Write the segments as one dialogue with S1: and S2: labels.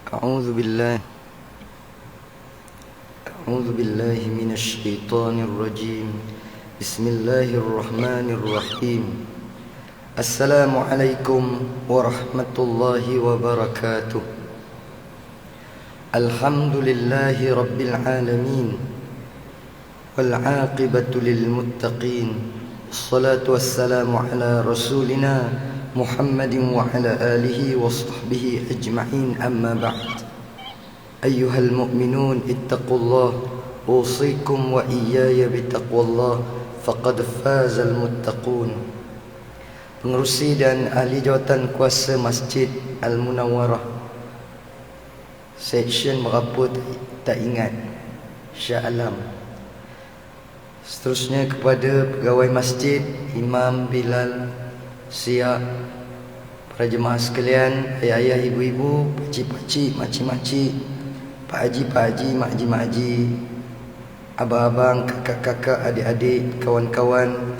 S1: أعوذ بالله أعوذ بالله من الشيطان الرجيم. بسم الله الرحمن الرحيم. السلام عليكم ورحمة الله وبركاته. الحمد لله رب العالمين والعاقبة للمتقين، الصلاة والسلام على رسولنا محمد وعلى آله وصحبه أجمعين. أما بعد، أيها المؤمنون اتقوا الله، أوصيكم وإياي بتقوى الله فقد فاز المتقون. Pengerusi dan ahli jawatan kuasa Masjid Al-Munawwarah Seksyen berapa tak ingat, Shah Alam. Seterusnya kepada pegawai masjid, Imam Bilal, Siap, para jemaah sekalian, ayah-ayah, ibu-ibu, pakcik-pakcik, makcik-makcik, pak haji-pak haji, mak haji, abang-abang, kakak-kakak, adik-adik, kawan-kawan,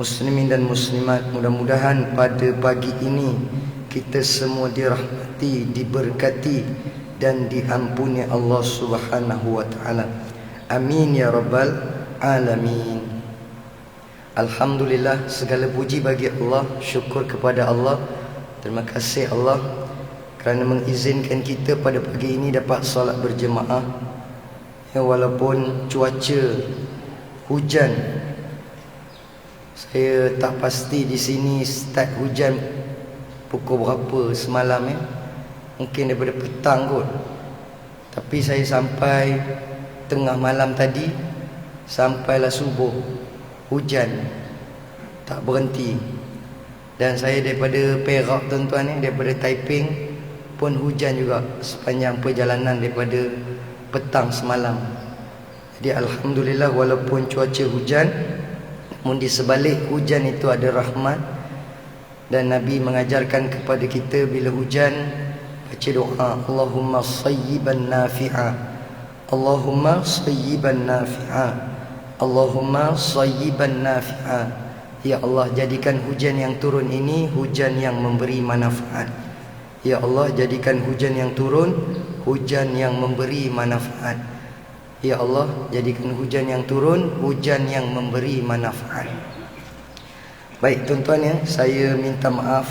S1: muslimin dan muslimat, mudah-mudahan pada pagi ini kita semua dirahmati, diberkati dan diampuni Allah Subhanahu wa taala. Amin ya rabbal alamin. Alhamdulillah, segala puji bagi Allah, syukur kepada Allah. Terima kasih Allah kerana mengizinkan kita pada pagi ini dapat solat berjemaah. Ya, walaupun cuaca hujan, saya tak pasti di sini start hujan pukul berapa semalam ya. Mungkin daripada petang kot. Tapi saya sampai tengah malam tadi, sampailah subuh, hujan tak berhenti. Dan saya daripada Perak tuan-tuan ni, daripada Taiping pun hujan juga sepanjang perjalanan daripada petang semalam. Jadi alhamdulillah, walaupun cuaca hujan, namun di sebalik hujan itu ada rahmat. Dan Nabi mengajarkan kepada kita bila hujan baca doa, Allahumma sayyiban nafi'a, Allahumma sayyiban nafi'a, Allahumma sayyiban nafi'a. Ya Allah, jadikan hujan yang turun ini hujan yang memberi manfaat. Ya Allah, jadikan hujan yang turun hujan yang memberi manfaat. Ya Allah, jadikan hujan yang turun hujan yang memberi manfaat. Baik tuan-tuan ya, saya minta maaf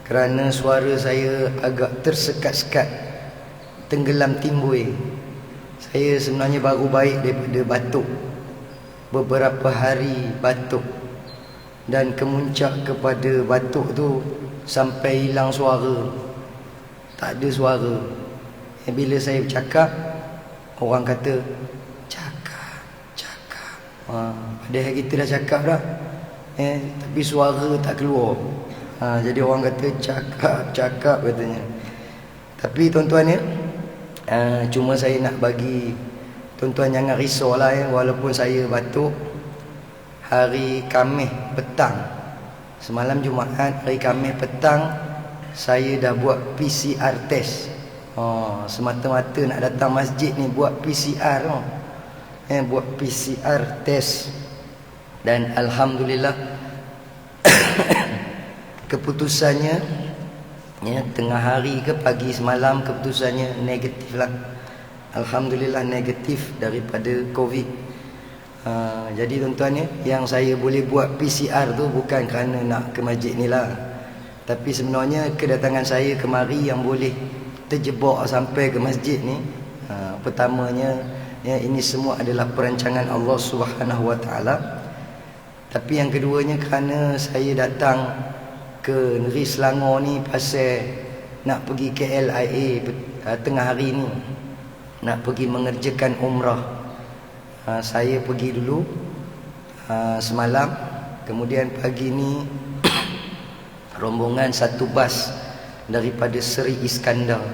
S1: kerana suara saya agak tersekat-sekat, tenggelam timbul. Saya sebenarnya baru baik daripada batuk, beberapa hari batuk, dan kemuncak kepada batuk tu sampai hilang suara, tak ada suara. Bila saya bercakap, orang kata cakap. Padahal kita dah cakap dah, tapi suara tak keluar. Jadi orang kata cakap katanya. Tapi tuan-tuan ya, cuma saya nak bagi tuan-tuan jangan risau lah ya. Walaupun saya batuk, hari Khamis petang, semalam Jumaat, hari Khamis petang saya dah buat PCR test. Semata-mata nak datang masjid ni buat PCR, buat PCR test. Dan alhamdulillah keputusannya ya, tengah hari ke pagi semalam, keputusannya negatif lah. Alhamdulillah negatif daripada COVID. Jadi tuan-tuan ya, yang saya boleh buat PCR tu bukan kerana nak ke masjid ni lah, tapi sebenarnya kedatangan saya kemari yang boleh terjebak sampai ke masjid ni, pertamanya ya, ini semua adalah perancangan Allah Subhanahu wa taala. Tapi yang keduanya kerana saya datang ke negeri Selangor ni pasal nak pergi KLIA tengah hari ni, nak pergi mengerjakan umrah. Saya pergi dulu semalam, kemudian pagi ni rombongan satu bas daripada Seri Iskandar.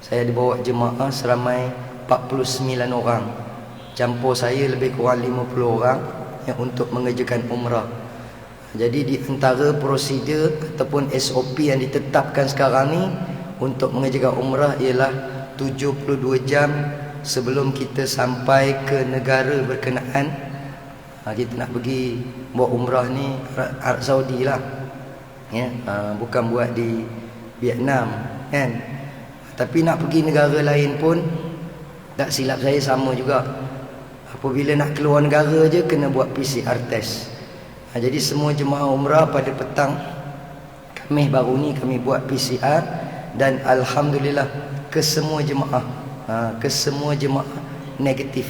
S1: Saya dibawa jemaah seramai 49 orang, campur saya lebih kurang 50 orang yang untuk mengerjakan umrah. Jadi di antara prosedur ataupun SOP yang ditetapkan sekarang ni untuk mengerjakan umrah ialah 72 jam sebelum kita sampai ke negara berkenaan. Kita nak pergi buat umrah ni Arab Saudi lah ya, bukan buat di Vietnam kan. Tapi nak pergi negara lain pun, tak silap saya sama juga. Apabila nak keluar negara je kena buat PCR test. Jadi semua jemaah umrah pada petang Khamis baru ni kami buat PCR, dan alhamdulillah kesemua jemaah negatif.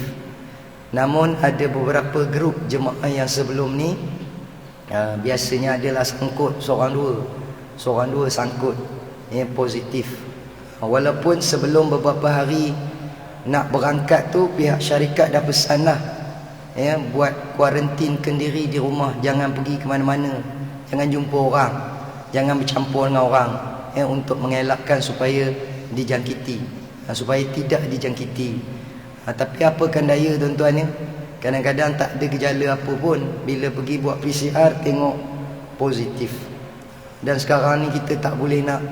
S1: Namun ada beberapa grup jemaah yang sebelum ni biasanya adalah sangkut seorang dua sangkut yang positif. Walaupun sebelum beberapa hari nak berangkat tu pihak syarikat dah pesan lah, buat kuarantinkan diri di rumah, jangan pergi ke mana-mana, jangan jumpa orang, jangan bercampur dengan orang, untuk mengelakkan supaya dijangkiti, supaya tidak dijangkiti. Tapi apakan daya tuan-tuan, kadang-kadang tak ada gejala apa pun, bila pergi buat PCR tengok positif. Dan sekarang ni kita tak boleh nak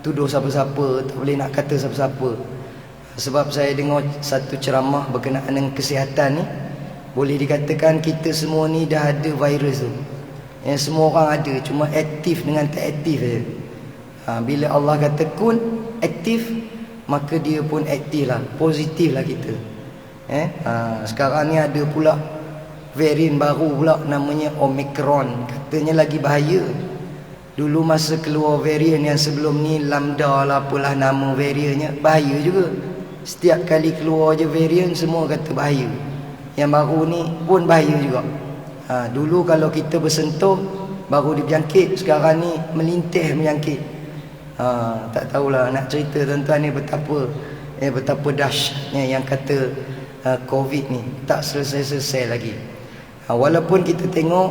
S1: tuduh siapa-siapa, tak boleh nak kata siapa-siapa. Sebab saya dengar satu ceramah berkenaan dengan kesihatan ni, boleh dikatakan kita semua ni dah ada virus tu. Semua orang ada, cuma aktif dengan tak aktif je. Bila Allah kata kun aktif, maka dia pun aktif lah, positif lah kita. Sekarang ni ada pula varian baru pula, namanya Omicron. Katanya lagi bahaya. Dulu masa keluar varian yang sebelum ni, Lambda lah apalah nama variannya, bahaya juga. Setiap kali keluar je varian, semua kata bahaya. Yang baru ni pun bahaya juga. Dulu kalau kita bersentuh baru dijangkit, sekarang ni melintih menjangkit. Tak tahulah nak cerita tuan-tuan ni betapa dahsyatnya yang kata Covid ni tak selesai-selesai lagi. Walaupun kita tengok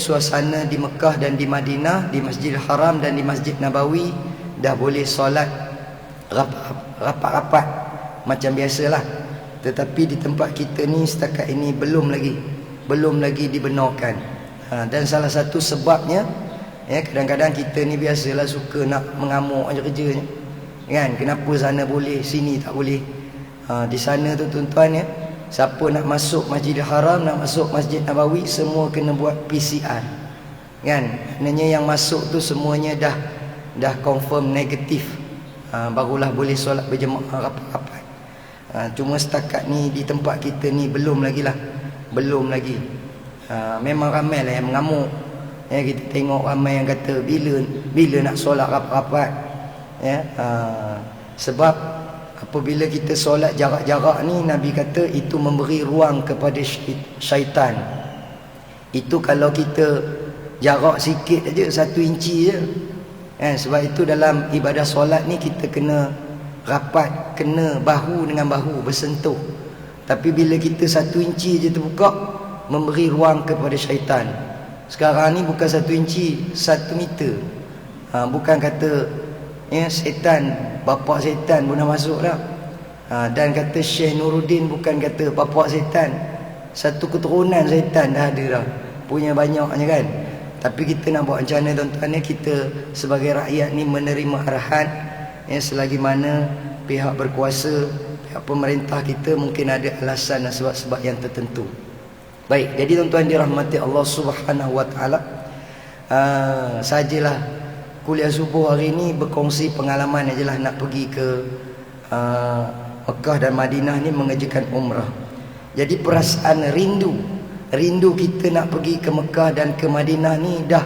S1: suasana di Mekah dan di Madinah, di Masjidil Haram dan di Masjid Nabawi dah boleh solat rapat-rapat macam biasalah. Tetapi di tempat kita ni setakat ini belum lagi dibenarkan. Dan salah satu sebabnya, kadang-kadang kita ni biasalah suka nak mengamuk aja kerjanya, kan? Kenapa sana boleh, sini tak boleh? Di sana tu tuan-tuan, siapa nak masuk Masjidil Haram, nak masuk Masjid Nabawi, semua kena buat PCR, kan? Maknanya yang masuk tu semuanya dah confirm negatif, barulah boleh solat berjemaah rapat-rapat. Cuma setakat ni di tempat kita ni belum lagi. Memang ramai lah yang mengamuk. Kita tengok ramai yang kata bila nak solat rapat-rapat. Sebab apabila kita solat jarak-jarak ni, Nabi kata itu memberi ruang kepada syaitan. Itu kalau kita jarak sikit aja, 1 inci je. Sebab itu dalam ibadah solat ni kita kena rapat, kena bahu dengan bahu, bersentuh. Tapi bila kita 1 inci je terbuka, memberi ruang kepada syaitan. Sekarang ni bukan 1 inci, 1 meter. Bukan kata setan, bapak setan pun dah masuk dah. Dan kata Syekh Nuruddin bukan kata bapak setan, satu keturunan setan dah ada dah, punya banyaknya kan. Tapi kita nak buat macam mana tuan-tuan, kita sebagai rakyat ni menerima arahan, selagi mana pihak berkuasa, pihak pemerintah kita mungkin ada alasan dan sebab-sebab yang tertentu. Baik, jadi tuan-tuan dirahmati Allah Subhanahu wa taala, sajalah kuliah subuh hari ni berkongsi pengalaman ajalah nak pergi ke Mekah dan Madinah ni mengerjakan umrah. Jadi perasaan rindu kita nak pergi ke Mekah dan ke Madinah ni dah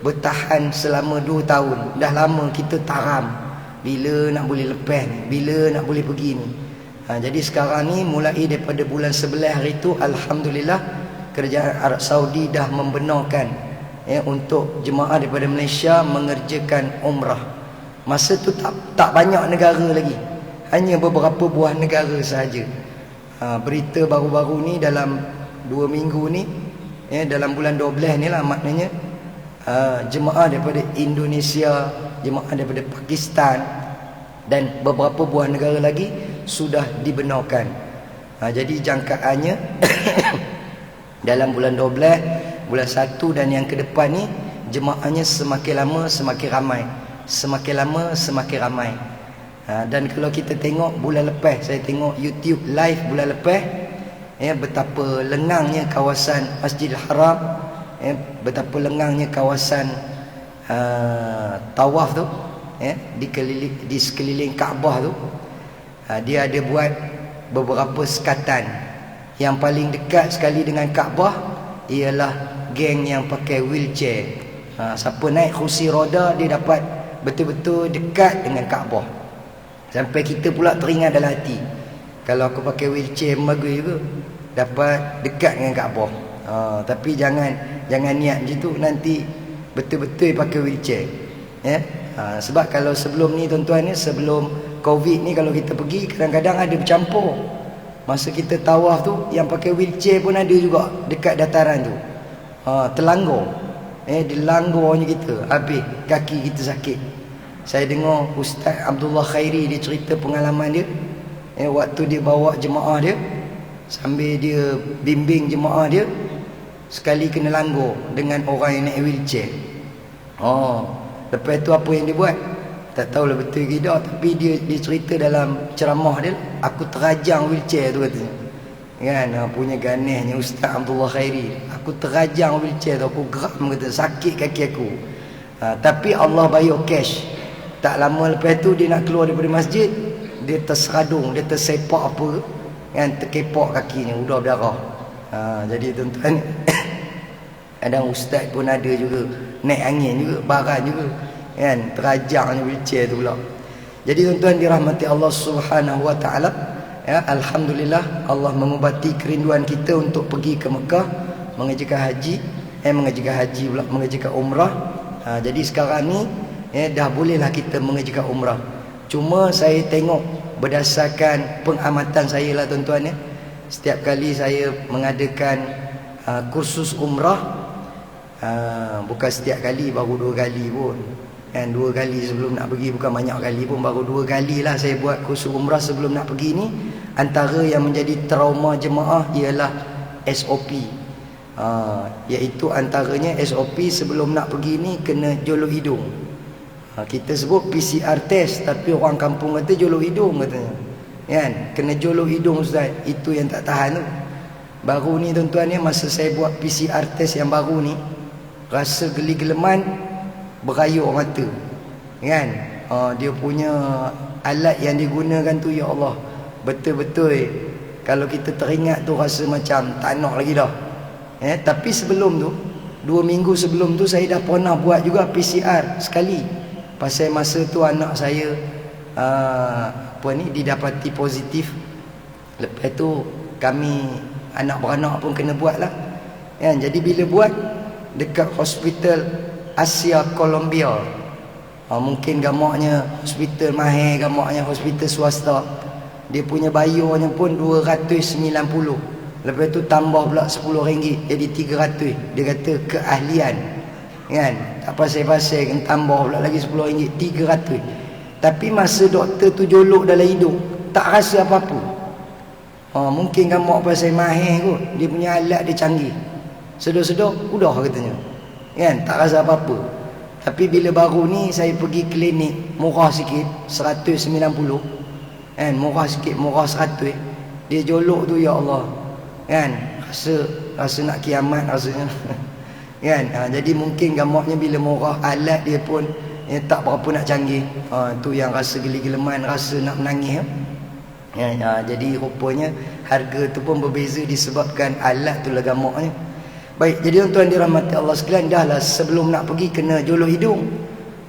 S1: bertahan selama 2 tahun. Dah lama kita taram bila nak boleh lepas ni, bila nak boleh pergi ni. Jadi sekarang ni mulai daripada bulan 11 hari tu, alhamdulillah kerajaan Arab Saudi dah membenarkan untuk jemaah daripada Malaysia mengerjakan umrah. Masa tu tak banyak negara lagi, hanya beberapa buah negara sahaja. Berita baru-baru ni dalam 2 minggu ni, dalam bulan 12 ni lah maknanya, jemaah daripada Indonesia, jemaah daripada Pakistan dan beberapa buah negara lagi sudah dibenarkan. Jadi jangkaannya dalam bulan 12, bulan 1 dan yang ke depan ni, jemaahnya semakin lama semakin ramai, semakin lama semakin ramai. Dan kalau kita tengok bulan lepas, saya tengok YouTube live bulan lepas, betapa lengangnya kawasan Masjidil Haram, betapa lengangnya kawasan tawaf tu. di sekeliling Kaabah tu, dia ada buat beberapa sekatan. Yang paling dekat sekali dengan Kaabah ialah geng yang pakai wheelchair. Siapa naik kerusi roda, dia dapat betul-betul dekat dengan Kaabah. Sampai kita pula teringat dalam hati, kalau aku pakai wheelchair bagus juga, dapat dekat dengan Kaabah. Tapi jangan niat macam tu, nanti betul-betul pakai wheelchair. Sebab kalau sebelum ni tuan-tuan ni, sebelum Covid ni, kalau kita pergi kadang-kadang ada bercampur. Masa kita tawaf tu, yang pakai wheelchair pun ada juga dekat dataran tu. Terlanggar. Dilanggarnya kita, habis kaki kita sakit. Saya dengar Ustaz Abdullah Khairi, dia cerita pengalaman dia. Waktu dia bawa jemaah dia, sambil dia bimbing jemaah dia, sekali kena langgar dengan orang yang naik wheelchair. Lepas tu apa yang dia buat, tak tahulah betul ke tidak, tapi dia cerita dalam ceramah dia, aku terajang wheelchair tu katanya. Kan, punya ganehnya Ustaz Abdullah Khairi, aku terajang wheelchair tu, aku geram kata, sakit kaki aku. Tapi Allah bayar cash. Tak lama lepas tu dia nak keluar daripada masjid, dia terseradung, dia tersepak apa kan, terkepak kakinya, udah berdarah. Jadi tuan-tuan, kadang ustaz pun ada juga naik angin juga, baran juga kan, terajangnya wheelchair tu pula. Jadi tuan-tuan dirahmati Allah Subhanahu wa taala, alhamdulillah Allah mengubati kerinduan kita untuk pergi ke Mekah mengerjakan haji, mengerjakan umrah. Jadi sekarang ni dah bolehlah kita mengerjakan umrah. Cuma saya tengok berdasarkan pengamatan saya lah tuan-tuan, setiap kali saya mengadakan kursus umrah, bukan setiap kali, baru 2 kali pun kan, 2 kali sebelum nak pergi, bukan banyak kali pun, baru 2 kali lah saya buat kursus umrah sebelum nak pergi ni. Antara yang menjadi trauma jemaah ialah SOP, iaitu antaranya SOP sebelum nak pergi ni kena jolok hidung. Kita sebut PCR test, tapi orang kampung kata jolok hidung katanya kan, kena jolok hidung ustaz. Itu yang tak tahan tu. Baru ni tuan-tuan, masa saya buat PCR test yang baru ni, rasa geli-geleman, berayuk mata kan. Dia punya alat yang digunakan tu, ya Allah, betul-betul kalau kita teringat tu rasa macam tak nak lagi dah. Tapi sebelum tu, 2 minggu sebelum tu, saya dah pernah buat juga PCR sekali. Pasal masa tu anak saya didapati positif. Lepas tu kami anak beranak pun kena buat lah kan. Jadi bila buat dekat hospital Asia Columbia, mungkin gamaknya hospital mahir, gamaknya hospital swasta, dia punya bayarnya pun 290. Lepas tu tambah pula RM10 jadi 300. Dia kata keahlian kan, tak pasal-pasal kan, tambah pula lagi RM10, 300. Tapi masa doktor tu jolok dalam hidung, tak rasa apa-apa. Mungkin gamak pasal mahir kot, dia punya alat dia canggih, sedar-sedar udah katanya kan, tak rasa apa-apa. Tapi bila baru ni saya pergi klinik murah sikit, 190 kan, murah sikit, murah 100, dia jolok tu, ya Allah kan, rasa nak kiamat rasanya kan. Jadi mungkin gamaknya bila murah, alat dia pun tak berapa nak canggih. Tu yang rasa geli-geleman, rasa nak menangis jadi rupanya harga tu pun berbeza disebabkan alat tu lah gamaknya. Baik, jadi tuan-tuan dirahmati Allah sekalian, dah lah sebelum nak pergi kena jolok hidung.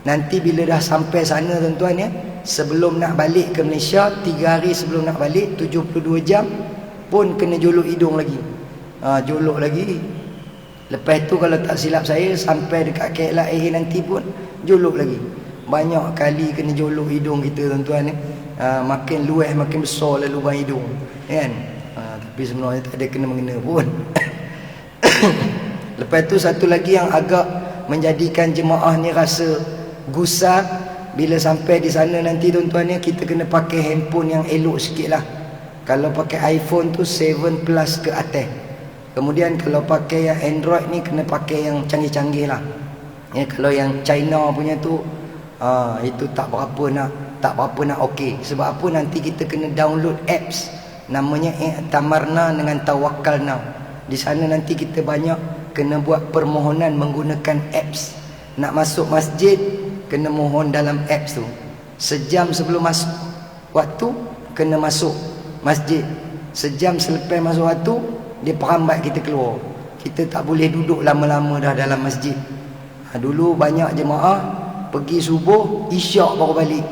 S1: Nanti bila dah sampai sana tuan-tuan sebelum nak balik ke Malaysia, 3 hari sebelum nak balik, 72 jam pun kena jolok hidung lagi. Jolok lagi. Lepas tu kalau tak silap saya, sampai dekat KLIA nanti pun jolok lagi. Banyak kali kena jolok hidung kita tuan-tuan makin luas, makin besar lah lubang hidung kan. Tapi sebenarnya tak ada kena-mengena pun. Lepas tu satu lagi yang agak menjadikan jemaah ni rasa gusar, bila sampai di sana nanti tuan-tuan kita kena pakai handphone yang elok sikit lah. Kalau pakai iPhone tu 7 Plus ke atas. Kemudian kalau pakai yang Android ni kena pakai yang canggih-canggih lah. Kalau yang China punya tu itu tak berapa nak okey. Sebab apa, nanti kita kena download apps namanya I'tamarna dengan Tawakkalna. Di sana nanti kita banyak kena buat permohonan menggunakan apps. Nak masuk masjid kena mohon dalam apps tu. Sejam sebelum masuk waktu kena masuk masjid. Sejam selepas masuk waktu dia perambat kita keluar. Kita tak boleh duduk lama-lama dah dalam masjid. Dulu banyak jemaah pergi subuh, isyak baru balik.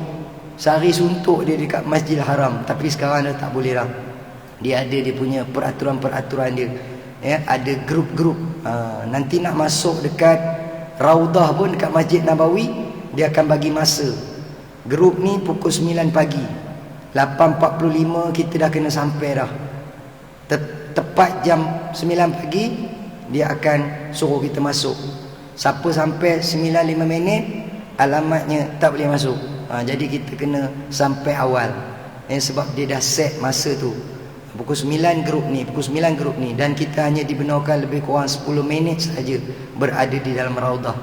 S1: Sehari suntuk dia dekat Masjidil Haram. Tapi sekarang dah tak boleh lah. Dia ada dia punya peraturan-peraturan dia. Ya, ada grup-grup. Nanti nak masuk dekat Raudah pun dekat Masjid Nabawi, dia akan bagi masa. Grup ni pukul 9 pagi. 8.45 kita dah kena sampai dah. Tepat jam 9 pagi dia akan suruh kita masuk. Siapa sampai 9.05 minit, alamatnya tak boleh masuk. Jadi kita kena sampai awal. Sebab dia dah set masa tu. Pukul 9 grup ni, pukul 9 grup ni, dan kita hanya dibenarkan lebih kurang 10 minit saja berada di dalam Raudah.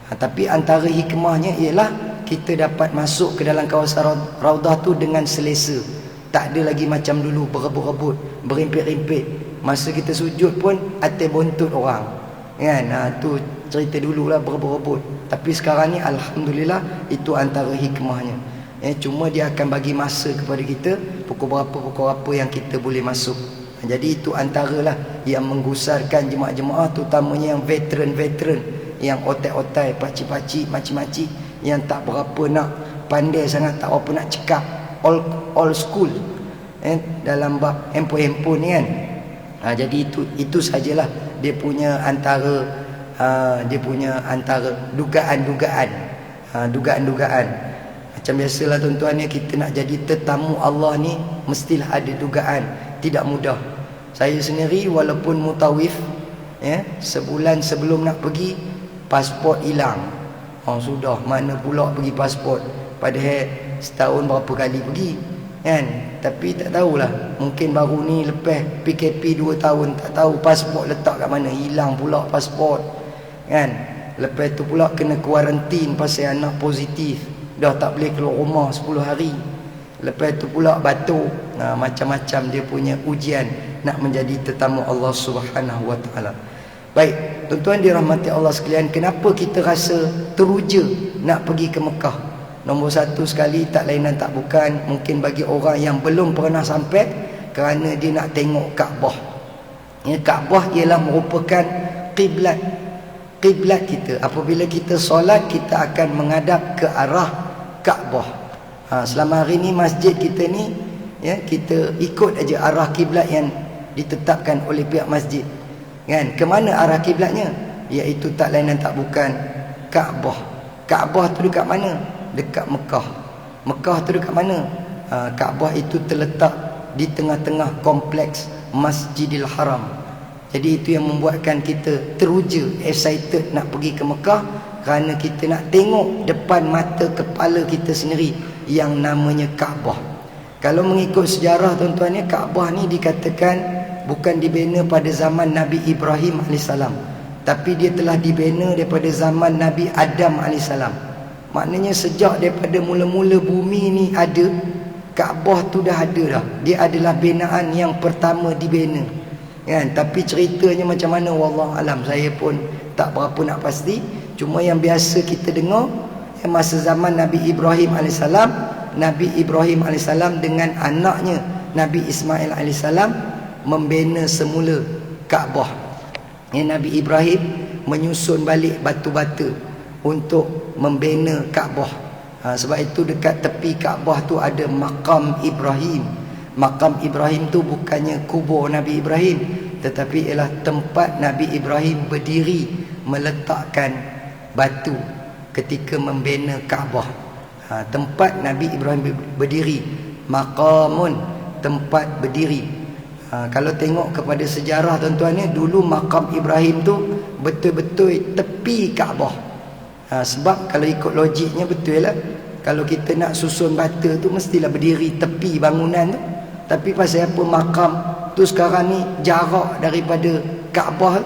S1: Tapi antara hikmahnya ialah kita dapat masuk ke dalam kawasan Raudah tu dengan selesa. Tak ada lagi macam dulu berebut-rebut, berimpit-rimpit. Masa kita sujud pun atas buntut orang. Kan? Tu cerita dululah berebut-rebut. Tapi sekarang ni alhamdulillah itu antara hikmahnya. Cuma dia akan bagi masa kepada kita pukul berapa yang kita boleh masuk. Jadi itu antaralah yang menggusarkan jemaah-jemaah, terutamanya yang veteran-veteran, yang otai-otai, pakcik-pakcik, makcik-makcik, yang tak berapa nak pandai sangat, tak berapa nak cakap, all school dalam bab handphone ni kan. Jadi itu sajalah dia punya antara dugaan-dugaan. Macam biasalah tuan-tuan ni, kita nak jadi tetamu Allah ni mestilah ada dugaan. Tidak mudah. Saya sendiri walaupun mutawif, sebulan sebelum nak pergi, pasport hilang. Sudah, mana pula pergi pasport, padahal setahun berapa kali pergi kan. Tapi tak tahulah, mungkin baru ni lepas PKP 2 tahun, tak tahu pasport letak kat mana, hilang pula pasport kan. Lepas tu pula kena kuarantin pasal anak positif, dah tak boleh keluar rumah 10 hari. Lepas tu pula batuk. Macam-macam dia punya ujian nak menjadi tetamu Allah Subhanahu Wa Taala. Baik, tuan-tuan dirahmati Allah sekalian, kenapa kita rasa teruja nak pergi ke Mekah? Nombor satu sekali, tak lain dan tak bukan, mungkin bagi orang yang belum pernah sampai, kerana dia nak tengok Kaabah. Kaabah ialah merupakan kiblat kita. Apabila kita solat, kita akan menghadap ke arah Kaabah. Selama hari ni masjid kita ni, kita ikut aja arah kiblat yang ditetapkan oleh pihak masjid. Kan? Ke mana arah kiblatnya? Iaitu tak lain dan tak bukan Kaabah. Kaabah tu dekat mana? Dekat Mekah. Mekah tu dekat mana? Kaabah itu terletak di tengah-tengah kompleks Masjidil Haram. Jadi itu yang membuatkan kita teruja, excited nak pergi ke Mekah, kerana kita nak tengok depan mata kepala kita sendiri yang namanya Kaabah. Kalau mengikut sejarah tuan-tuan, Kaabah ni dikatakan bukan dibina pada zaman Nabi Ibrahim AS, tapi dia telah dibina daripada zaman Nabi Adam AS. Maknanya sejak daripada mula-mula bumi ni ada, Kaabah tu dah ada dah. Dia adalah binaan yang pertama dibina kan. Tapi ceritanya macam mana wallahu alam, saya pun tak berapa nak pasti. Cuma yang biasa kita dengar, masa zaman Nabi Ibrahim AS, Nabi Ibrahim AS dengan anaknya Nabi Ismail AS membina semula Kaabah. Nabi Ibrahim menyusun balik batu-batu untuk membina Kaabah. Sebab itu dekat tepi Kaabah tu ada makam Ibrahim. Makam Ibrahim tu bukannya kubur Nabi Ibrahim, tetapi ialah tempat Nabi Ibrahim berdiri meletakkan batu ketika membina Kaabah. Tempat Nabi Ibrahim berdiri, maqamun, tempat berdiri. Kalau tengok kepada sejarah tuan-tuan ni, dulu makam Ibrahim tu betul-betul tepi Kaabah. Sebab kalau ikut logiknya betul lah, kalau kita nak susun bata tu mestilah berdiri tepi bangunan tu. Tapi pasal apa makam tu sekarang ni jarak daripada Kaabah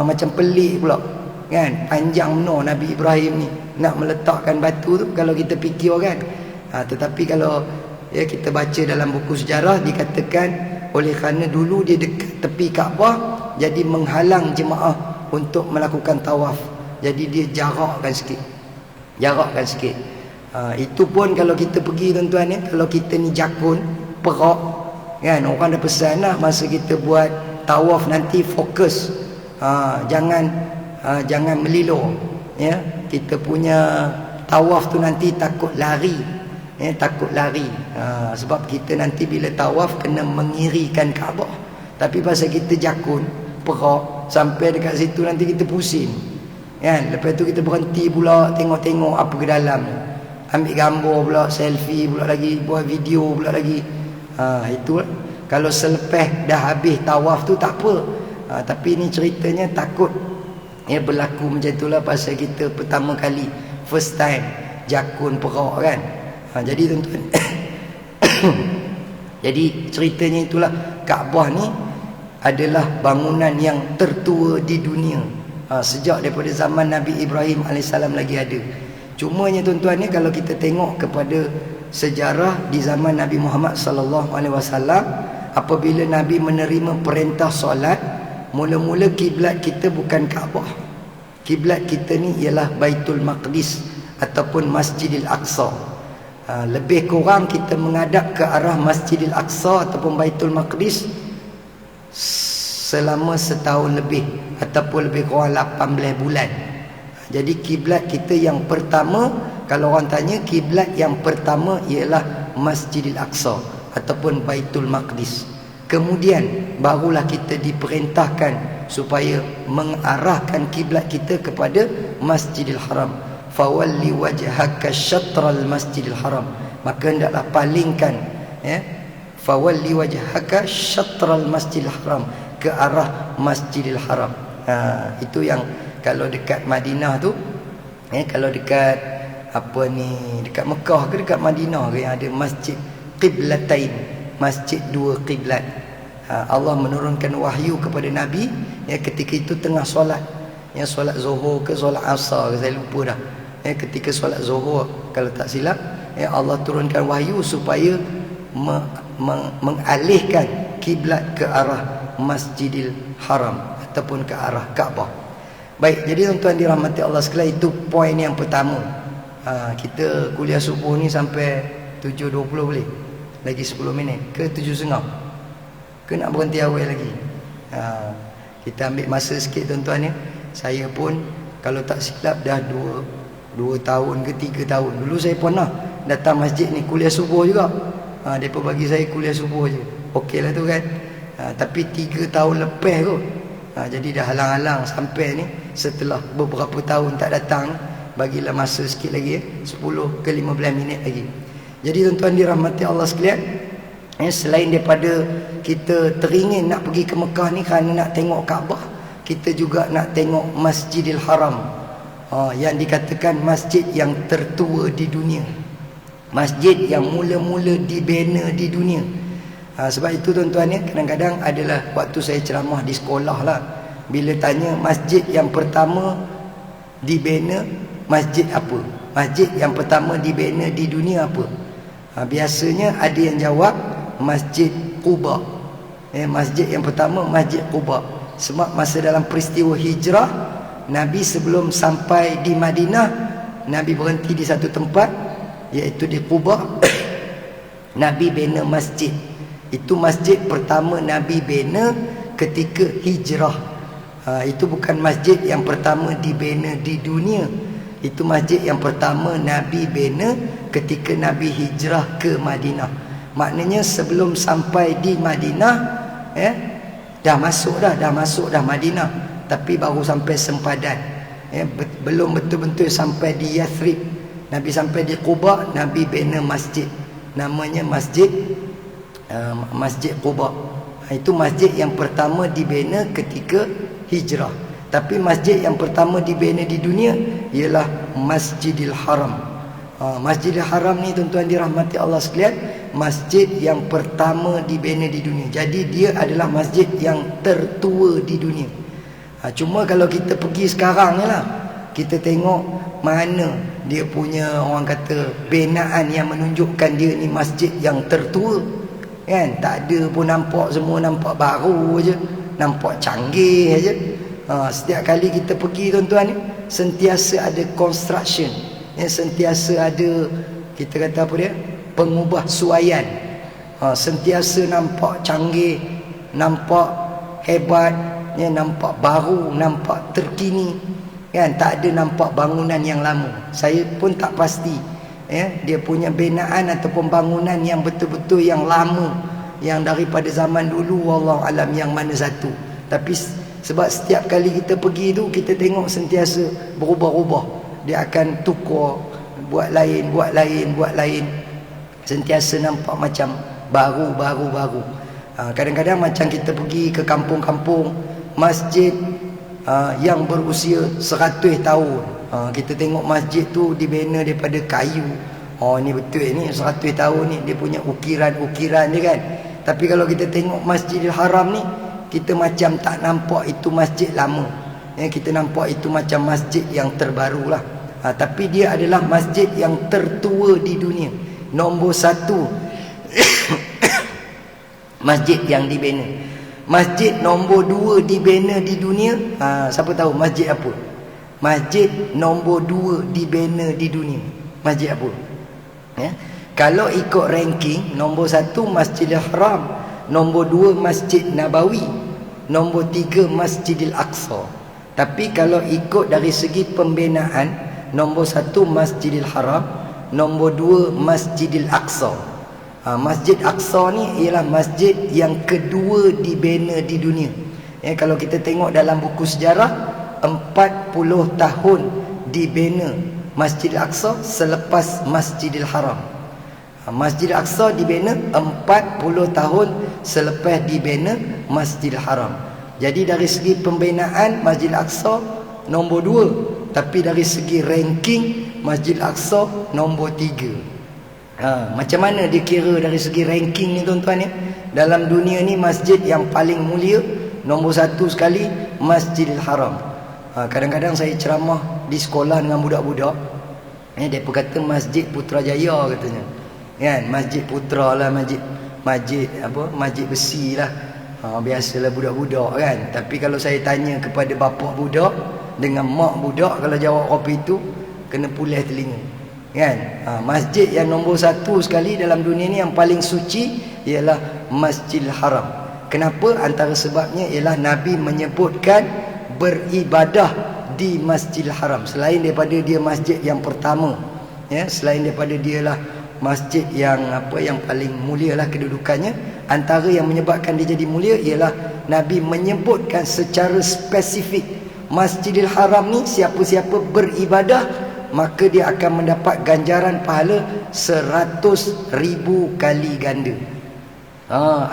S1: macam pelik pula kan. Panjang benar Nabi Ibrahim ni nak meletakkan batu tu kalau kita fikir kan. Tetapi kalau kita baca dalam buku sejarah, dikatakan oleh kerana dulu dia dekat tepi Kaabah, jadi menghalang jemaah untuk melakukan tawaf. Jadi dia jarakkan sikit. Jarakkan sikit. Itu pun kalau kita pergi tuan-tuan ya, kalau kita ni Jakun, Perak kan, orang dah pesan lah masa kita buat tawaf nanti fokus, jangan melilo ya. Kita punya tawaf tu nanti takut lari ya, takut lari. Sebab kita nanti bila tawaf kena mengirikan Kaabah. Tapi pasal kita Jakun, Perak, sampai dekat situ nanti kita pusing kan. Lepas tu kita berhenti pula tengok-tengok apa ke dalam, ambil gambar pula, selfie pula lagi, buat video pula lagi. Itu kalau selepas dah habis tawaf tu tak apa. Tapi ni ceritanya takut ya berlaku macam itulah pasal kita pertama kali, first time Jakun, Perak kan. Jadi tuan-tuan jadi ceritanya itulah, Kaabah ni adalah bangunan yang tertua di dunia. Sejak daripada zaman Nabi Ibrahim AS lagi ada. Cumanya tuan-tuan ni kalau kita tengok kepada sejarah di zaman Nabi Muhammad SAW, apabila Nabi menerima perintah solat, mula-mula kiblat kita bukan Kaabah. Kiblat kita ni ialah Baitul Maqdis ataupun Masjidil Aqsa. Lebih kurang kita menghadap ke arah Masjidil Aqsa ataupun Baitul Maqdis selama setahun lebih ataupun lebih kurang 18 bulan. Jadi kiblat kita yang pertama, kalau orang tanya, kiblat yang pertama ialah Masjidil Aqsa ataupun Baitul Maqdis. Kemudian barulah kita diperintahkan supaya mengarahkan kiblat kita kepada Masjidil Haram. Fawalli wajhaka syatral Masjidil Haram. Maka hendaklah palingkan ya, fawalli wajhaka syatral Masjidil Haram, ke arah Masjidil Haram. Itu yang kalau dekat Madinah tu kalau dekat apa ni, dekat Mekah ke dekat Madinah ke yang ada masjid qiblatain, masjid dua qiblat. Allah menurunkan wahyu kepada Nabi ya, ketika itu tengah solat ya, solat Zuhur ke solat Asar ke saya lupa dah ya. Ketika solat Zuhur kalau tak silap ya, Allah turunkan wahyu supaya mengalihkan kiblat ke arah Masjidil Haram ataupun ke arah Kaabah. Baik, jadi tuan-tuan dirahmati Allah sekalian, itu poin yang pertama. Kita kuliah subuh ni sampai 7.20 boleh? Lagi 10 minit ke 7.30? Ke nak berhenti awal lagi? Kita ambil masa sikit tuan-tuan ya. Saya pun kalau tak silap dah 2 tahun ke 3 tahun. Dulu saya pernah datang masjid ni kuliah subuh juga. Mereka bagi saya kuliah subuh je, okey lah tu kan. Tapi 3 tahun lepas kot. Jadi dah halang-halang sampai ni, setelah beberapa tahun tak datang, bagilah masa sikit lagi 10 ke 15 minit lagi. Jadi tuan-tuan dirahmati Allah sekalian, selain daripada kita teringin nak pergi ke Mekah ni kerana nak tengok Kaabah, kita juga nak tengok Masjidil Haram, yang dikatakan masjid yang tertua di dunia, masjid yang mula-mula dibina di dunia. Sebab itu tuan-tuan ya, kadang-kadang adalah waktu saya ceramah di sekolah lah, bila tanya masjid yang pertama dibina, masjid apa? Masjid yang pertama dibina di dunia apa? Biasanya ada yang jawab Masjid Quba. Masjid yang pertama Masjid Quba. Sebab masa dalam peristiwa hijrah, Nabi sebelum sampai di Madinah, Nabi berhenti di satu tempat, iaitu di Quba. Nabi bina masjid. Itu masjid pertama Nabi bina ketika hijrah. Itu bukan masjid yang pertama dibina di dunia. Itu masjid yang pertama Nabi bina ketika Nabi hijrah ke Madinah. Maknanya sebelum sampai di Madinah dah masuk dah Madinah, tapi baru sampai sempadan. Belum betul-betul sampai di Yathrib. Nabi sampai di Quba, Nabi bina masjid, namanya Masjid Quba. Itu masjid yang pertama dibina ketika hijrah. Tapi masjid yang pertama dibina di dunia ialah Masjidil Haram. Masjidil Haram ni tuan-tuan dirahmati Allah sekalian, masjid yang pertama dibina di dunia. Jadi dia adalah masjid yang tertua di dunia. Cuma kalau kita pergi sekarang ni lah, kita tengok mana dia punya, orang kata, binaan yang menunjukkan dia ni masjid yang tertua kan. Tak ada pun, nampak semua nampak baru aja, nampak canggih aja. Setiap kali kita pergi tuan-tuan ni, sentiasa ada construction Sentiasa ada, kita kata apa dia, pengubah suaian. Sentiasa nampak canggih, nampak hebat, nampak baru, nampak terkini, kan? Tak ada nampak bangunan yang lama. Saya pun tak pasti dia punya binaan ataupun bangunan yang betul-betul yang lama, yang daripada zaman dulu, wallahu alam yang mana satu. Tapi sebab setiap kali kita pergi tu, kita tengok sentiasa berubah-ubah. Dia akan tukar, buat lain, buat lain, buat lain. Sentiasa nampak macam baru. Kadang-kadang macam kita pergi ke kampung-kampung, masjid yang berusia 100 tahun. Kita tengok masjid tu dibina daripada kayu. Ni betul ni 100 tahun ni, dia punya ukiran-ukiran dia kan. Tapi kalau kita tengok Masjidil Haram ni, kita macam tak nampak itu masjid lama. Kita nampak itu macam masjid yang terbaru lah. Tapi dia adalah masjid yang tertua di dunia, nombor 1 masjid yang dibina. Masjid nombor 2 dibina di dunia, siapa tahu masjid apa? Masjid nombor 2 dibina di dunia, masjid apa? Kalau ikut ranking, nombor 1 Masjidil Haram, nombor 2 Masjid Nabawi, nombor 3 Masjidil Aqsa. Tapi kalau ikut dari segi pembinaan, nombor 1 Masjidil Haram, nombor 2 Masjidil Aqsa. Masjid Aqsa ni ialah masjid yang kedua dibina di dunia. Kalau kita tengok dalam buku sejarah, 40 tahun dibina Masjid Aqsa selepas Masjidil Haram. Masjid Aqsa dibina 40 tahun selepas dibina Masjidil Haram. Jadi dari segi pembinaan, Masjid Aqsa nombor 2. Tapi dari segi ranking, Masjid Aqsa nombor 3. Macam mana dia kira dari segi ranking ni tuan-tuan ya? Dalam dunia ni masjid yang paling mulia, nombor 1 sekali Masjidil Haram. Kadang-kadang saya ceramah di sekolah dengan budak-budak, dia pun kata Masjid Putrajaya katanya. Kan, Masjid Putra lah, masjid besi lah. Biasalah budak-budak kan. Tapi kalau saya tanya kepada bapak budak dengan mak budak, kalau jawab apa itu, kena pulih telinga. Kan? Masjid yang nombor 1 sekali dalam dunia ni yang paling suci ialah Masjidil Haram. Kenapa? Antara sebabnya ialah Nabi menyebutkan beribadah di Masjidil Haram. Selain daripada dia masjid yang pertama, selain daripada dia lah masjid yang paling mulia lah kedudukannya, antara yang menyebabkan dia jadi mulia ialah Nabi menyebutkan secara spesifik Masjidil Haram ni, siapa-siapa beribadah maka dia akan mendapat ganjaran pahala 100,000 kali ganda.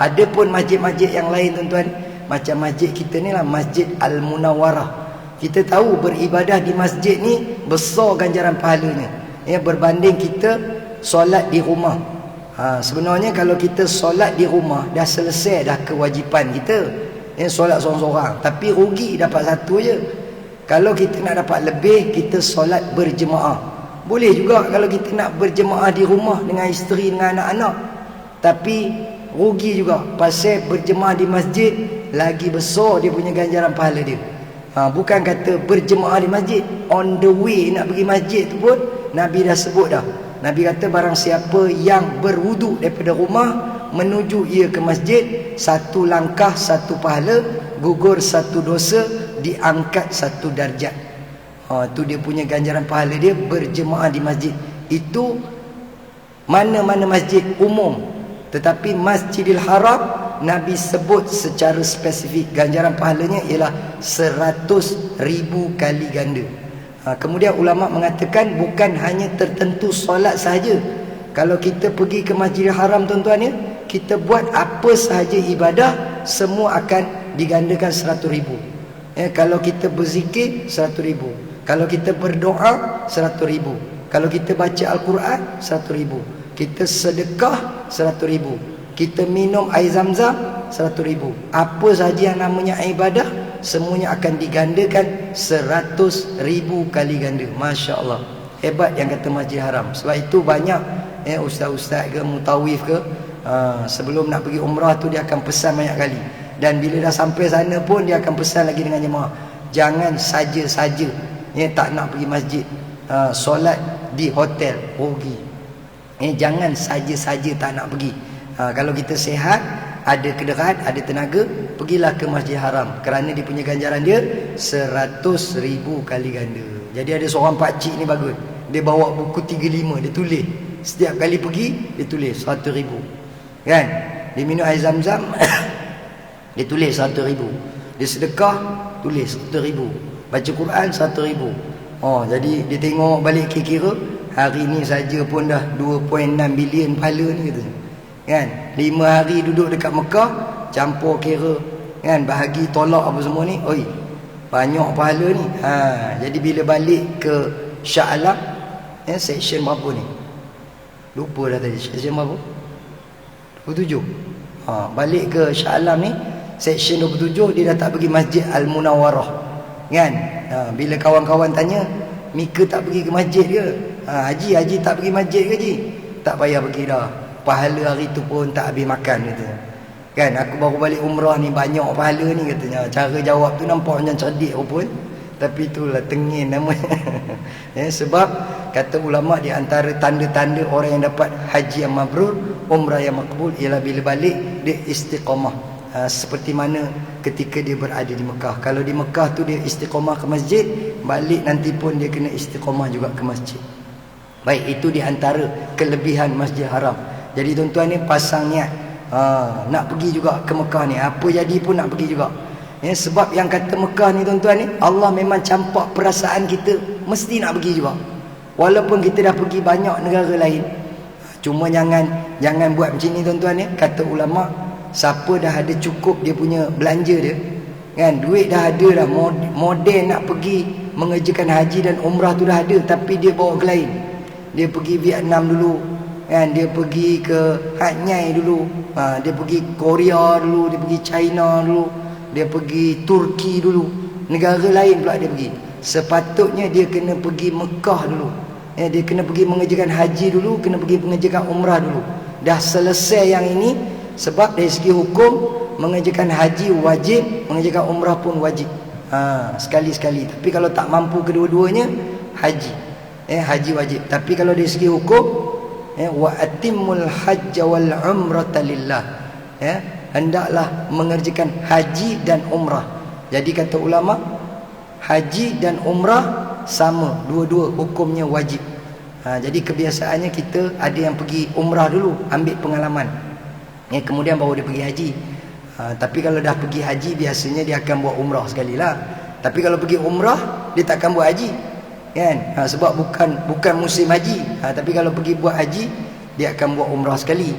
S1: Ada pun masjid-masjid yang lain tuan-tuan, macam masjid kita ni lah, Masjid Al-Munawwarah. Kita tahu beribadah di masjid ni besar ganjaran pahalanya, berbanding kita solat di rumah. Sebenarnya kalau kita solat di rumah, dah selesai dah kewajipan kita, solat seorang-seorang. Tapi rugi dapat satu je. Kalau kita nak dapat lebih, kita solat berjemaah. Boleh juga kalau kita nak berjemaah di rumah dengan isteri, dengan anak-anak. Tapi rugi juga, pasal berjemaah di masjid lagi besar dia punya ganjaran pahala dia. Bukan kata berjemaah di masjid, on the way nak pergi masjid tu pun Nabi dah sebut dah. Nabi kata barang siapa yang berwuduk daripada rumah menuju ia ke masjid, 1 langkah 1 pahala, gugur 1 dosa, diangkat 1 darjat. Itu dia punya ganjaran pahala dia berjemaah di masjid. Itu mana-mana masjid umum. Tetapi Masjidil Haram Nabi sebut secara spesifik ganjaran pahalanya ialah 100,000 kali ganda. Kemudian ulama mengatakan bukan hanya tertentu solat sahaja. Kalau kita pergi ke Masjidil Haram tuan-tuan ya, kita buat apa sahaja ibadah, semua akan digandakan 100,000. Kalau kita berzikir 100,000. Kalau kita berdoa 100,000. Kalau kita baca Al-Quran 100,000. Kita sedekah 100,000. Kita minum air zam-zam 100,000. Apa sahaja yang namanya ibadah, semuanya akan digandakan 100,000 kali ganda. Masya Allah, hebat yang kata Masjid Haram. Sebab itu banyak ustaz-ustaz ke mutawif ke, sebelum nak pergi umrah tu dia akan pesan banyak kali. Dan bila dah sampai sana pun dia akan pesan lagi dengan jemaah, jangan saja-saja tak nak pergi masjid. solat di hotel, rugi. Jangan saja-saja tak nak pergi. Kalau kita sihat, ada kederat, ada tenaga, pergilah ke Masjid Haram, kerana dia punya ganjaran dia 100,000 kali ganda. Jadi ada seorang pakcik ni bagus, dia bawa buku 35, dia tulis setiap kali pergi, dia tulis 100,000 kan. Dia minum air zam-zam dia tulis 100,000. Dia sedekah, tulis 100,000. Baca Quran 100,000. Jadi dia tengok balik kira-kira, hari ni saja pun dah 2.6 bilion pahala ni kata. Kan? 5 hari duduk dekat Mekah, campur kira, kan, bahagi tolak apa semua ni, oi, banyak pahala ni. Jadi bila balik ke Shah Alam, section berapa ni? Lupa dah tadi, section berapa? 27. Balik ke Shah Alam ni, section 27, dia dah tak pergi Masjid Al-Munawwarah. Kan? Bila kawan-kawan tanya, Mika tak pergi ke masjid ke? Haji tak pergi masjid ke Haji? Tak payah pergi dah. Pahala hari tu pun tak habis makan katanya. Kan, aku baru balik umrah ni banyak pahala ni katanya. Cara jawab tu nampak macam cerdik pun, tapi itulah tengin namanya. Sebab kata ulama di antara tanda-tanda orang yang dapat haji yang mabrur, umrah yang makbul, ialah bila balik dia istiqamah. Seperti mana ketika dia berada di Mekah. Kalau di Mekah tu dia istiqamah ke masjid, balik nanti pun dia kena istiqamah juga ke masjid. Baik, itu di antara kelebihan Masjid Haram. Jadi tuan-tuan ni pasang niat, nak pergi juga ke Mekah ni, apa jadi pun nak pergi juga. Sebab yang kata Mekah ni tuan-tuan ni, Allah memang campak perasaan kita mesti nak pergi juga. Walaupun kita dah pergi banyak negara lain. Cuma jangan buat macam ni tuan-tuan ni. Kata ulama, siapa dah ada cukup dia punya belanja dia, kan, duit dah ada dah, model nak pergi mengerjakan haji dan umrah tu dah ada, tapi dia bawa ke lain. Dia pergi Vietnam dulu, kan, dia pergi ke Hanyai dulu, dia pergi Korea dulu, dia pergi China dulu, dia pergi Turki dulu, negara lain pula dia pergi. Sepatutnya dia kena pergi Mekah dulu, dia kena pergi mengerjakan haji dulu, kena pergi mengerjakan umrah dulu. Dah selesai yang ini, sebab dari segi hukum mengerjakan haji wajib, mengerjakan umrah pun wajib, sekali-sekali. Tapi kalau tak mampu kedua-duanya, haji haji wajib. Tapi kalau dari segi hukum, wa atimmul hajj wal umrata lillah, hendaklah mengerjakan haji dan umrah. Jadi kata ulama, haji dan umrah sama, dua-dua hukumnya wajib. Jadi kebiasaannya kita ada yang pergi umrah dulu, ambil pengalaman, kemudian baru dia pergi haji. Tapi kalau dah pergi haji, biasanya dia akan buat umrah sekali lah. Tapi kalau pergi umrah, dia takkan buat haji, kan? Sebab bukan musim haji. Tapi kalau pergi buat haji, dia akan buat umrah sekali.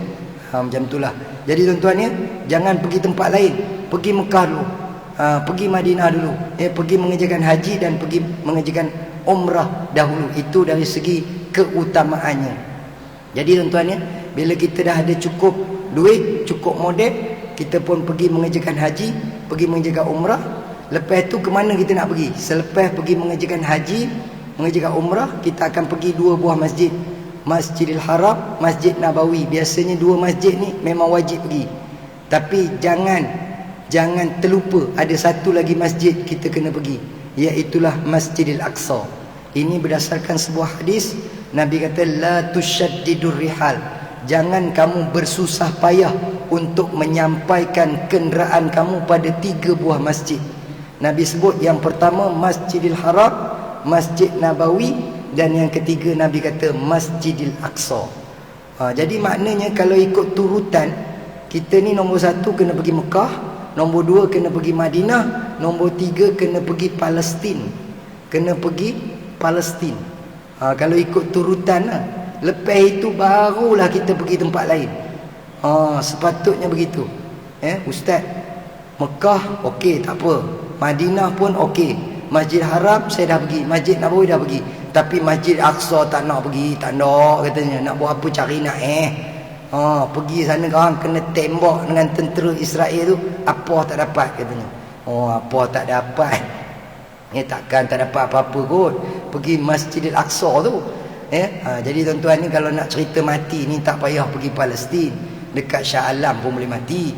S1: Macam itulah. Jadi tuan-tuan ya, jangan pergi tempat lain, pergi Mekah dulu, pergi Madinah dulu, pergi mengerjakan haji dan pergi mengerjakan umrah dahulu. Itu dari segi keutamaannya. Jadi tuan-tuan ya, bila kita dah ada cukup duit, cukup modal, kita pun pergi mengerjakan haji, pergi mengerjakan umrah. Lepas tu ke mana kita nak pergi? Selepas pergi mengerjakan haji, mengerjakan umrah, kita akan pergi dua buah masjid, Masjidil Haram, Masjid Nabawi. Biasanya dua masjid ni memang wajib pergi. Tapi jangan terlupa, ada satu lagi masjid kita kena pergi, iaitulah Masjidil Aqsa. Ini berdasarkan sebuah hadis, Nabi kata la tushaddidur rihal, jangan kamu bersusah payah untuk menyampaikan kenderaan kamu pada 3 buah masjid. Nabi sebut yang pertama Masjidil Haram, Masjid Nabawi, dan yang ketiga Nabi kata Masjidil Aqsa. Jadi maknanya kalau ikut turutan, kita ni nombor 1 kena pergi Mekah, nombor 2 kena pergi Madinah, nombor 3 kena pergi Palestin. Kena pergi Palestin. Kalau ikut turutan lah. Lepas itu barulah kita pergi tempat lain. Sepatutnya begitu. Ustaz, Mekah okey, tak apa. Madinah pun okey. Masjid Haram saya dah pergi, Masjid Nabawi dah pergi. Tapi Masjid Aqsa tak nak pergi, tak nak katanya. Nak buat apa cari nak pergi sana orang kena tembak dengan tentera Israel tu, apa tak dapat katanya. Apa tak dapat. Takkan tak dapat apa-apa kot. Pergi Masjidil Aqsa tu. Jadi tuan-tuan ni kalau nak cerita mati ni tak payah pergi Palestin. Dekat Shah Alam pun boleh mati.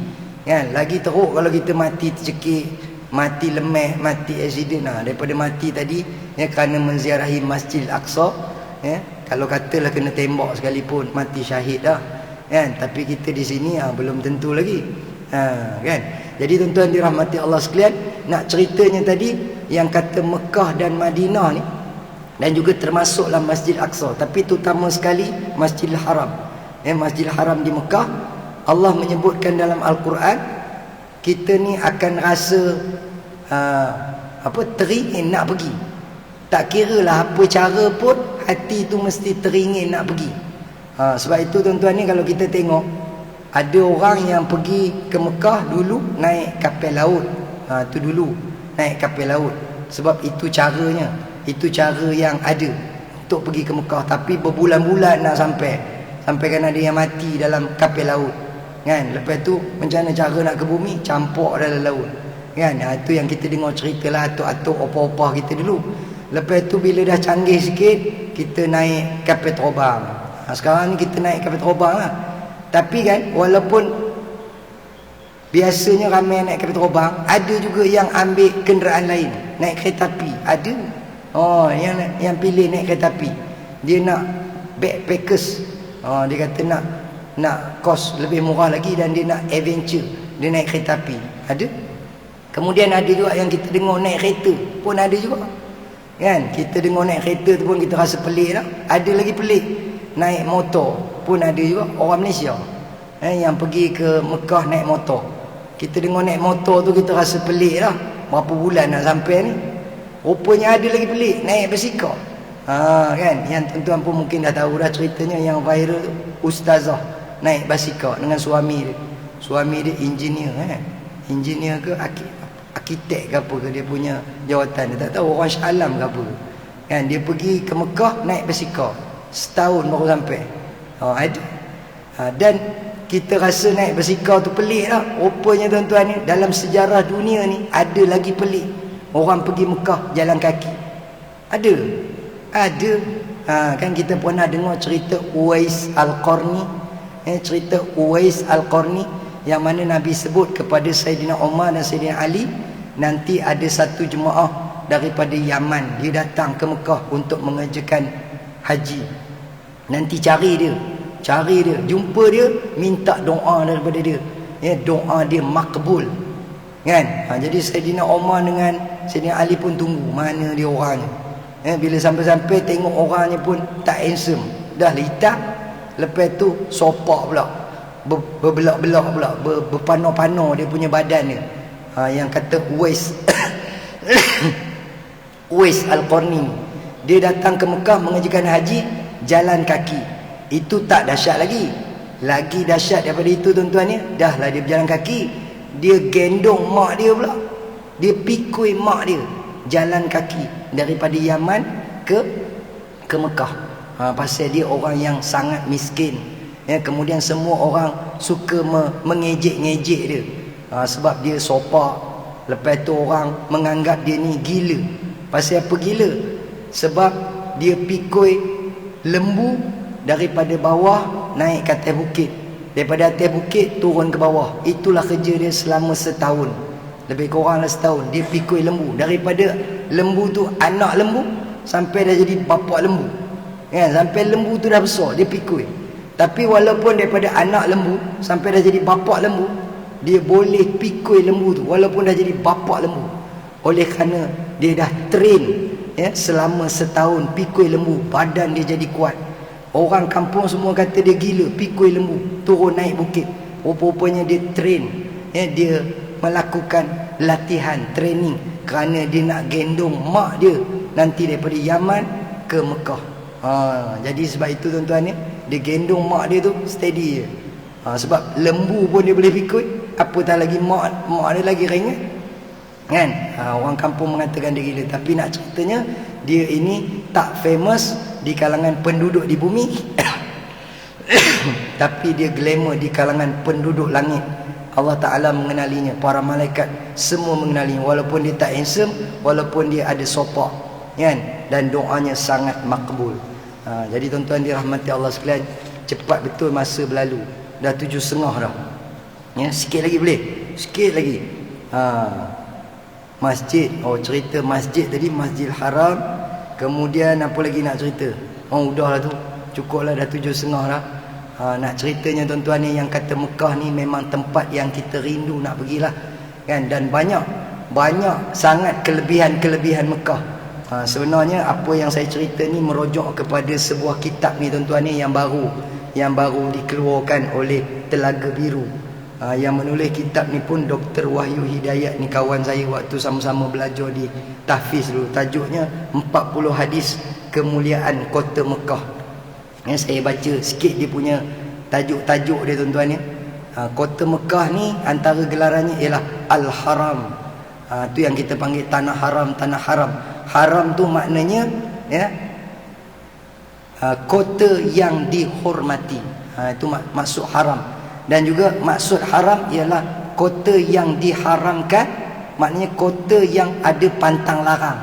S1: Kan? Lagi teruk kalau kita mati tercekik mati lemah, mati accident. Daripada mati tadi kerana menziarahi Masjid Al-Aqsa, kalau katalah kena tembak sekalipun mati syahid dah, kan. Tapi kita di sini belum tentu lagi, kan. Jadi tuan-tuan dirahmati Allah sekalian, nak ceritanya tadi yang kata Mekah dan Madinah ni, dan juga termasuklah Masjid Al-Aqsa, tapi terutama sekali Masjidil Haram. Masjidil Haram di Mekah, Allah menyebutkan dalam Al-Quran, kita ni akan rasa teringin nak pergi. Tak kira lah apa cara pun, hati tu mesti teringin nak pergi. Sebab itu tuan-tuan ni, kalau kita tengok, ada orang yang pergi ke Mekah dulu naik kapal laut. Tu dulu naik kapal laut, sebab itu caranya, itu cara yang ada untuk pergi ke Mekah. Tapi berbulan-bulan nak sampai kan ada yang mati dalam kapal laut, kan. Lepas tu macam mana cara nak ke bumi? Campur dalam laut, kan. Itu yang kita dengar cerita lah, atuk-atuk opah-opah kita dulu. Lepas tu bila dah canggih sikit, kita naik kapal terbang. Sekarang ni kita naik kapal terbang lah. Tapi kan, walaupun biasanya ramai naik kapal terbang, ada juga yang ambil kenderaan lain, naik kereta api. Ada yang pilih naik kereta api. Dia nak backpackers. Dia kata nak kos lebih murah lagi, dan dia nak adventure, dia naik kereta api. Ada. Kemudian ada juga yang kita dengar naik kereta pun ada juga, kan. Kita dengar naik kereta tu pun kita rasa pelik lah. Ada lagi pelik, naik motor pun ada juga orang Malaysia, yang pergi ke Mekah naik motor. Kita dengar naik motor tu kita rasa pelik lah, berapa bulan nak sampai ni. Rupanya ada lagi pelik, naik basikal. Kan, yang tuan-tuan pun mungkin dah tahu dah ceritanya yang viral tu, ustazah naik basikal dengan suami dia. Suami dia engineer, engineer ke arkitek ke apa ke, dia punya jawatan, dia tak tahu, orang Shah Alam ke apa, kan. Dia pergi ke Mekah naik basikal, setahun baru sampai. Ada. Dan kita rasa naik basikal tu pelik lah. Rupanya tuan-tuan ni, dalam sejarah dunia ni ada lagi pelik, orang pergi Mekah jalan kaki. Ada. Kan kita pernah dengar cerita Uwais Al-Qarni, cerita Uwais Al-Qarni, yang mana Nabi sebut kepada Sayyidina Umar dan Sayyidina Ali, nanti ada satu jemaah daripada Yaman, dia datang ke Mekah untuk mengerjakan haji. Nanti cari dia, jumpa dia, minta doa daripada dia, doa dia makbul, kan. Jadi Sayyidina Umar dengan Sayyidina Ali pun tunggu mana dia orangnya. Bila sampai-sampai tengok orangnya pun tak handsome, dah hitam. Lepas tu sopak pula, berbelak-belak pula, berpano-pano dia punya badan dia. Yang kata Uwais Uwais Al-Qarni, dia datang ke Mekah mengerjakan haji jalan kaki. Itu tak dahsyat lagi. Lagi dahsyat daripada itu tuan-tuan ni, dah lah dia berjalan kaki, dia gendong mak dia pula, dia pikul mak dia jalan kaki daripada Yaman ke Mekah. Pasal dia orang yang sangat miskin, kemudian semua orang suka mengejek-ngejek dia, sebab dia sopak. Lepas tu orang menganggap dia ni gila. Pasal apa gila? Sebab dia pikul lembu daripada bawah naik ke atas bukit, daripada atas bukit turun ke bawah. Itulah kerja dia selama setahun, lebih kurang lah setahun. Dia pikul lembu, daripada lembu tu, anak lembu, sampai dah jadi bapak lembu, kan. Sampai lembu tu dah besar, dia pikul. Tapi walaupun daripada anak lembu sampai dah jadi bapak lembu, dia boleh pikul lembu tu walaupun dah jadi bapak lembu. Oleh kerana dia dah train, selama setahun pikul lembu, badan dia jadi kuat. Orang kampung semua kata dia gila, pikul lembu, turun naik bukit. Rupa-rupanya dia train, dia melakukan latihan, training, kerana dia nak gendong mak dia nanti daripada Yaman ke Mekah. Jadi sebab itu tuan-tuan ni, dia gendong mak dia tu steady je. Sebab lembu pun dia boleh pikul, apatah lagi mak dia lagi ringan, kan. Orang kampung mengatakan dia gila. Tapi nak ceritanya, dia ini tak famous di kalangan penduduk di bumi tapi dia glamour di kalangan penduduk langit. Allah Ta'ala mengenalinya, para malaikat semua mengenalinya, walaupun dia tak handsome, walaupun dia ada sopak, kan. Dan doanya sangat makbul. Jadi tuan-tuan dirahmati Allah sekalian, cepat betul masa berlalu. Dah 7.30 dah, sikit lagi boleh, sikit lagi. masjid. Oh, cerita masjid tadi, Masjidil Haram. Kemudian apa lagi nak cerita? Oh, udahlah tu, cukuplah, dah 7.30 dah. Nak ceritanya tuan-tuan ni, yang kata Mekah ni memang tempat yang kita rindu nak pergilah kan. Dan banyak sangat kelebihan Mekah. Sebenarnya apa yang saya cerita ni merujuk kepada sebuah kitab ni tuan-tuan ni, yang baru dikeluarkan oleh Telaga Biru. Yang menulis kitab ni pun Dr. Wahyu Hidayat ni, kawan saya waktu sama-sama belajar di Tahfiz dulu. Tajuknya 40 Hadis Kemuliaan Kota Mekah. Saya baca sikit dia punya tajuk-tajuk dia tuan-tuan ya. Kota Mekah ni antara gelarannya ialah Al-Haram. Tu yang kita panggil tanah haram, tanah haram. Haram tu maknanya ya, kota yang dihormati. Itu maksud haram. Dan juga maksud haram ialah kota yang diharamkan, maknanya kota yang ada pantang larang.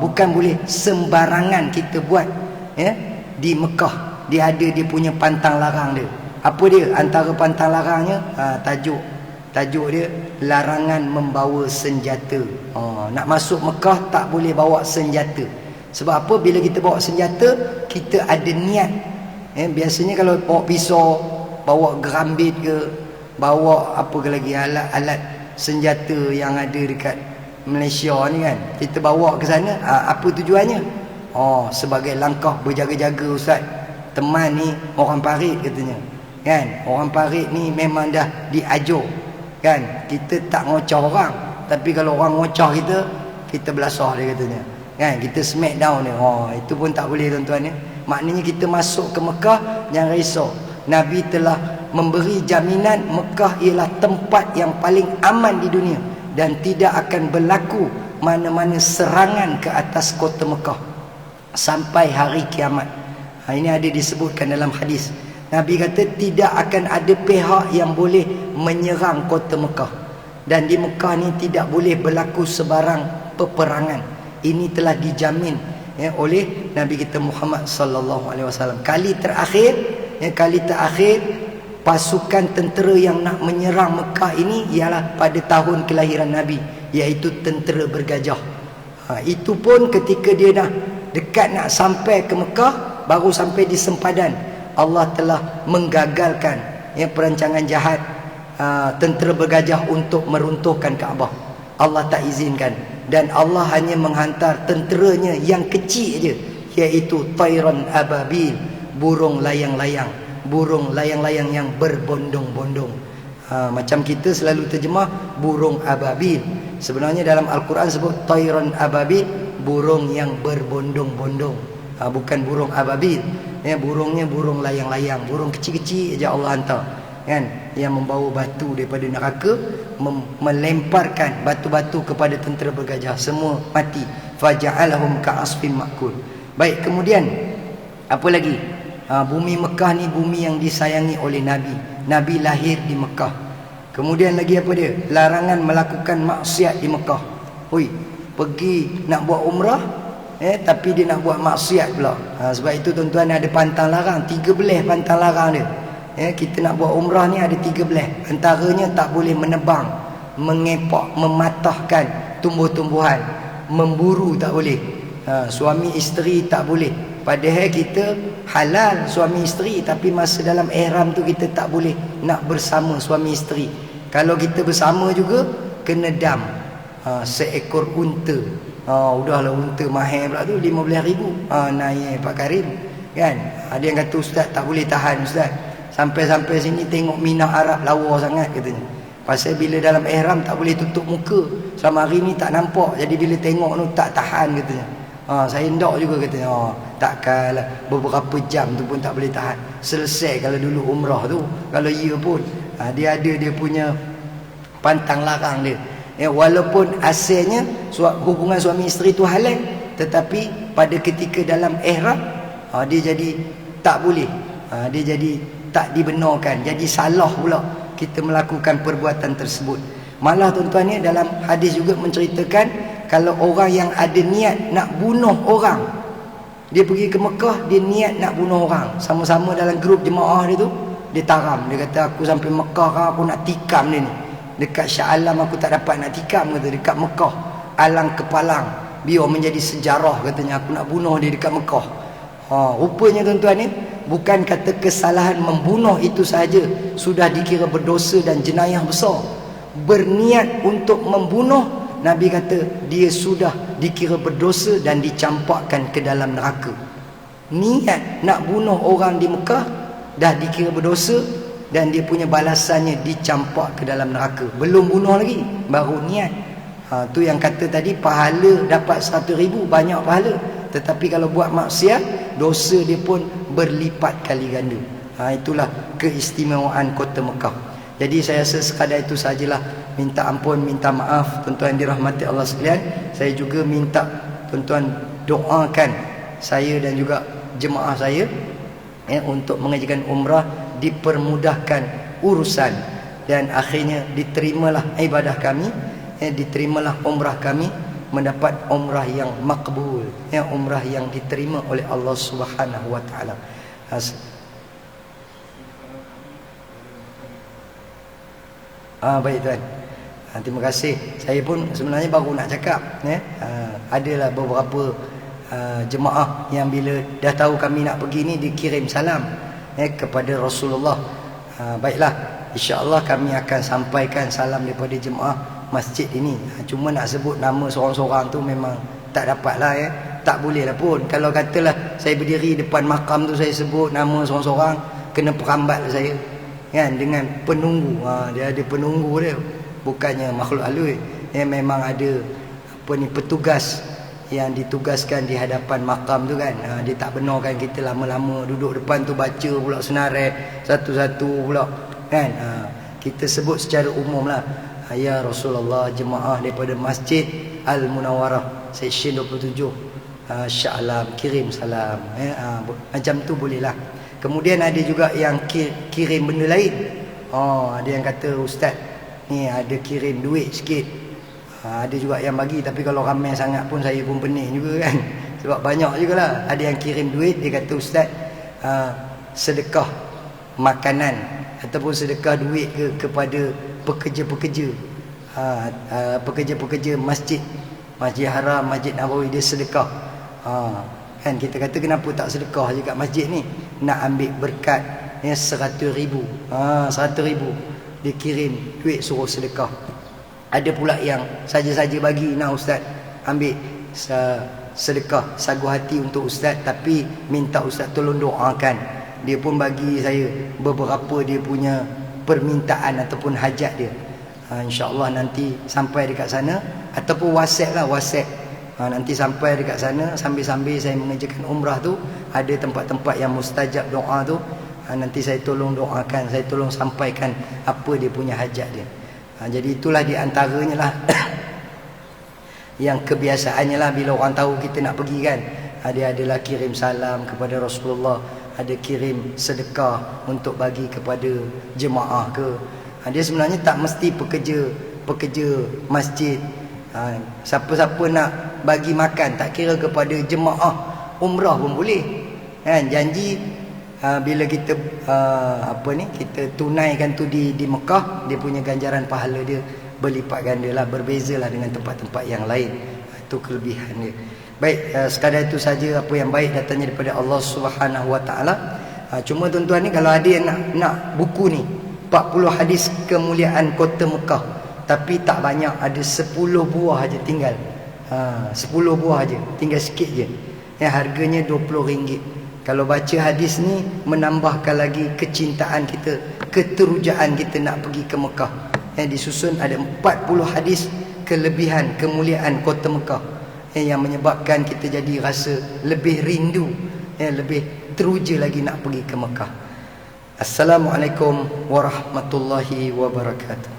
S1: Bukan boleh sembarangan kita buat ya. Di Mekah dia ada dia punya pantang larang dia. Apa dia antara pantang larangnya? Tajuk dia larangan membawa senjata. Nak masuk Mekah tak boleh bawa senjata. Sebab apa? Bila kita bawa senjata, kita ada niat. Biasanya kalau bawa pisau, bawa gerambit ke, bawa apa ke lagi, alat-alat senjata yang ada dekat Malaysia ni kan, kita bawa ke sana, apa tujuannya? Sebagai langkah berjaga-jaga ustaz. Teman ni orang parit katanya kan, orang parit ni memang dah diajar kan, kita tak ngocah orang, tapi kalau orang ngocah kita belasah dia katanya kan, kita smack down dia. Itu pun tak boleh tuan-tuan ya. Maknanya kita masuk ke Mekah jangan risau. Nabi telah memberi jaminan Mekah ialah tempat yang paling aman di dunia dan tidak akan berlaku mana-mana serangan ke atas kota Mekah sampai hari kiamat. Ini ada disebutkan dalam hadis. Nabi kata tidak akan ada pihak yang boleh menyerang kota Mekah. Dan di Mekah ni tidak boleh berlaku sebarang peperangan. Ini telah dijamin ya, oleh Nabi kita Muhammad sallallahu alaihi wasallam. Kali terakhir pasukan tentera yang nak menyerang Mekah ini ialah pada tahun kelahiran Nabi, iaitu tentera bergajah. Itu pun ketika dia dah dekat nak sampai ke Mekah, baru sampai di sempadan, Allah telah menggagalkan ya, perancangan jahat tentera bergajah untuk meruntuhkan Kaabah. Allah tak izinkan, dan Allah hanya menghantar tenteranya yang kecil je, iaitu tayran ababil, burung layang-layang yang berbondong-bondong. Macam kita selalu terjemah burung ababil, sebenarnya dalam Al-Quran sebut tayran ababil, burung yang berbondong-bondong. Bukan burung ababil ya, burungnya burung layang-layang, burung kecil-kecil aja Allah hantar kan, yang membawa batu daripada neraka, melemparkan batu-batu kepada tentera bergajah, semua mati. Faja'alahum ka'asfin ma'kul. Baik, kemudian apa lagi? Bumi Mekah ni bumi yang disayangi oleh Nabi. Nabi lahir di Mekah. Kemudian lagi apa dia? Larangan melakukan maksiat di Mekah. Pergi nak buat umrah tapi dia nak buat maksiat pula. Sebab itu tuan-tuan ada pantang larang, 3 belah pantang larang dia. Kita nak buat umrah ni ada 3 belah. Antaranya tak boleh menebang, mengepak, mematahkan tumbuh-tumbuhan, memburu tak boleh. Suami isteri tak boleh. Padahal kita halal suami isteri, tapi masa dalam ihram tu kita tak boleh nak bersama suami isteri. Kalau kita bersama juga kena dam seekor unta. Udahlah, unta mahal pula tu, 15,000. Naik Pak Karim kan. Ada yang kata ustaz tak boleh tahan ustaz, sampai-sampai sini tengok minah Arab lawa sangat katanya. Pasal bila dalam ihram tak boleh tutup muka. Selama hari ni tak nampak, jadi bila tengok tu tak tahan katanya. Saya ndak juga katanya. Takkanlah beberapa jam tu pun tak boleh tahan. Selesai kalau dulu umrah tu. Kalau ia pun dia ada dia punya pantang larang dia. Walaupun asalnya hubungan suami isteri tu halal, tetapi pada ketika dalam ihram dia jadi tak boleh. Dia jadi tak dibenarkan. Jadi salah pula kita melakukan perbuatan tersebut. Malah tuan-tuan ni dalam hadis juga menceritakan, kalau orang yang ada niat nak bunuh orang, dia pergi ke Mekah, dia niat nak bunuh orang, sama-sama dalam grup jemaah dia tu, dia taram, dia kata aku sampai Mekah aku nak tikam dia ni. dekat Shah Alam aku tak dapat nak tikam, kata dekat Mekah alang kepalang biar menjadi sejarah, katanya aku nak bunuh dia dekat Mekah. Rupanya tuan-tuan ni bukan kata kesalahan membunuh itu sahaja sudah dikira berdosa dan jenayah besar. Berniat untuk membunuh, Nabi kata dia sudah dikira berdosa dan dicampakkan ke dalam neraka. Niat nak bunuh orang di Mekah dah dikira berdosa dan dia punya balasannya dicampak ke dalam neraka. Belum bunuh lagi, baru niat. Tu yang kata tadi pahala dapat 100,000, banyak pahala. Tetapi kalau buat maksiat, dosa dia pun berlipat kali ganda. Itulah keistimewaan kota Mekah. Jadi saya rasa sekadar itu sajalah. Minta ampun, minta maaf tuan-tuan dirahmati Allah sekalian. Saya juga minta tuan-tuan doakan saya dan juga jemaah saya untuk mengerjakan umrah dipermudahkan urusan dan akhirnya diterimalah ibadah kami, diterimalah umrah kami, mendapat umrah yang makbul, umrah yang diterima oleh Allah Subhanahu wa taala. Baik tuan. Terima kasih. Saya pun sebenarnya baru nak cakap, adalah beberapa jemaah yang bila dah tahu kami nak pergi ni dikirim salam kepada Rasulullah. Baiklah, insya-Allah kami akan sampaikan salam daripada jemaah masjid ini. Cuma nak sebut nama seorang-seorang tu memang tak dapatlah, tak boleh lah pun. Kalau katalah saya berdiri depan makam tu saya sebut nama seorang-seorang, kena perambat saya kan, dengan penunggu. Dia ada penunggu dia, bukannya makhluk halus. Memang ada petugas yang ditugaskan di hadapan makam tu kan. Dia tak benarkan kita lama-lama duduk depan tu baca pula senarai satu-satu pula kan. Kita sebut secara umum lah, ya Rasulullah, jemaah daripada Masjid Al-Munawwarah Seksyen 27 Shah Alam kirim salam, macam tu boleh lah. Kemudian ada juga yang kirim benda lain. Ada yang kata, ustaz ni ada kirim duit sikit. Ada juga yang bagi, tapi kalau ramai sangat pun saya pun pening juga kan. Sebab banyak jugalah. Ada yang kirim duit, dia kata, ustaz sedekah makanan ataupun sedekah duit kepada pekerja-pekerja, pekerja-pekerja masjid Haram, Masjid Nabawi, dia sedekah. Kan kita kata kenapa tak sedekah je kat masjid ni, nak ambil berkat 100,000. 100,000 dia kirim duit suruh sedekah. Ada pula yang saja-saja bagi, nah ustaz ambil sedekah sagu hati untuk ustaz, tapi minta ustaz tolong doakan. Dia pun bagi saya beberapa dia punya permintaan ataupun hajat dia. InsyaAllah nanti sampai dekat sana, ataupun WhatsApp lah, WhatsApp. Nanti sampai dekat sana, sambil-sambil saya mengerjakan umrah tu, ada tempat-tempat yang mustajab doa tu, nanti saya tolong doakan, saya tolong sampaikan apa dia punya hajat dia. Jadi itulah di antaranya lah yang kebiasaannya lah bila orang tahu kita nak pergi kan. Dia adalah kirim salam kepada Rasulullah, ada kirim sedekah untuk bagi kepada jemaah ke. Dia sebenarnya tak mesti pekerja masjid. Siapa-siapa nak bagi makan, tak kira kepada jemaah umrah pun boleh kan. Janji bila kita kita tunaikan tu di Mekah, dia punya ganjaran pahala dia berlipat ganda lah, berbezalah dengan tempat-tempat yang lain. Itu kelebihan dia. Baik, sekadar itu saja apa yang baik datangnya daripada Allah Subhanahu wa taala. Cuma tuan-tuan ni kalau ada yang nak buku ni 40 hadis kemuliaan kota Mekah, tapi tak banyak, ada 10 buah aja tinggal. 10 buah aja, tinggal sikit je. Harganya RM20. Kalau baca hadis ni menambahkan lagi kecintaan kita, keterujaan kita nak pergi ke Mekah. Disusun ada 40 hadis kelebihan kemuliaan kota Mekah, yang menyebabkan kita jadi rasa lebih rindu, lebih teruja lagi nak pergi ke Mekah. Assalamualaikum warahmatullahi wabarakatuh.